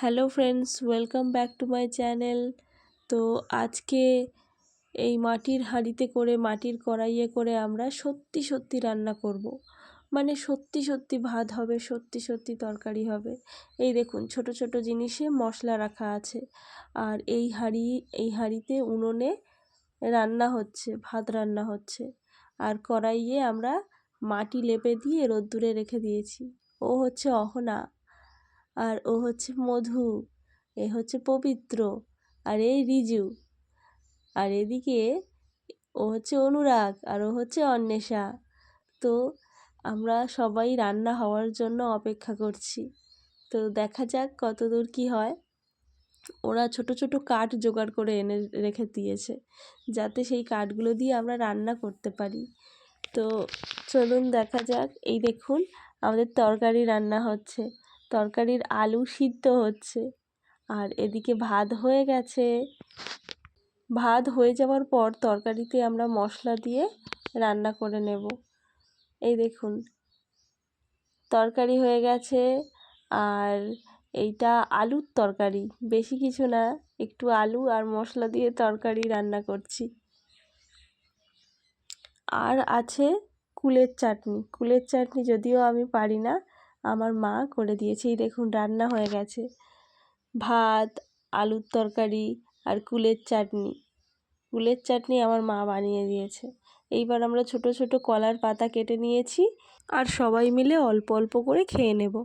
Hello friends, welcome back to my channel. তো আজকে এই মাটির হাঁড়িতে করে, মাটির কড়াইয়ে করে আমরা সত্যি সত্যি রান্না করব। মানে সত্যি সত্যি ভাত হবে, সত্যি সত্যি তরকারি হবে। এই দেখুন, ছোট ছোট জিনিসে মশলা রাখা আছে। আর এই হাঁড়িতে উনুনে রান্না হচ্ছে, ভাত রান্না হচ্ছে। আর কড়াইয়ে আমরা মাটি লেপে দিয়ে রোদ্দুরে রেখে দিয়েছি। ও হচ্ছে অহনা, আর ও হচ্ছে মধু, এ হচ্ছে পবিত্র, আর এই রিজু। আর এদিকে ও হচ্ছে অনুরাগ, আর ও হচ্ছে অন্বেষা। তো আমরা সবাই রান্না হওয়ার জন্য অপেক্ষা করছি। তো দেখা যাক কতদূর কি হয়। ওরা ছোট ছোট কাঠ জোগাড় করে এনে রেখে দিয়েছে, যাতে সেই কাঠগুলো দিয়ে আমরা রান্না করতে পারি। তো চলুন দেখা যাক। এই দেখুন, আমাদের তরকারি রান্না হচ্ছে, তরকারির আলু সিদ্ধ হচ্ছে। আর এদিকে ভাত হয়ে গেছে। ভাত হয়ে যাওয়ার পর তরকারিতে আমরা মশলা দিয়ে রান্না করে নেব। এই দেখুন, তরকারি হয়ে গেছে। আর এইটা আলুর তরকারি, বেশি কিছু না, একটু আলু আর মশলা দিয়ে তরকারি রান্না করছি। আর আছে কুলের চাটনি। কুলের চাটনি যদিও আমি পারি না, আমার মা করে দিয়েছে। এই দেখুন, রান্না হয়ে গেছে। ভাত, আলুর তরকারি আর কুলের চাটনি। কুলের চাটনি আমার মা বানিয়ে দিয়েছে। এইবার আমরা ছোট ছোট কলার পাতা কেটে নিয়েছি, আর সবাই মিলে অল্প অল্প করে খেয়ে নেব।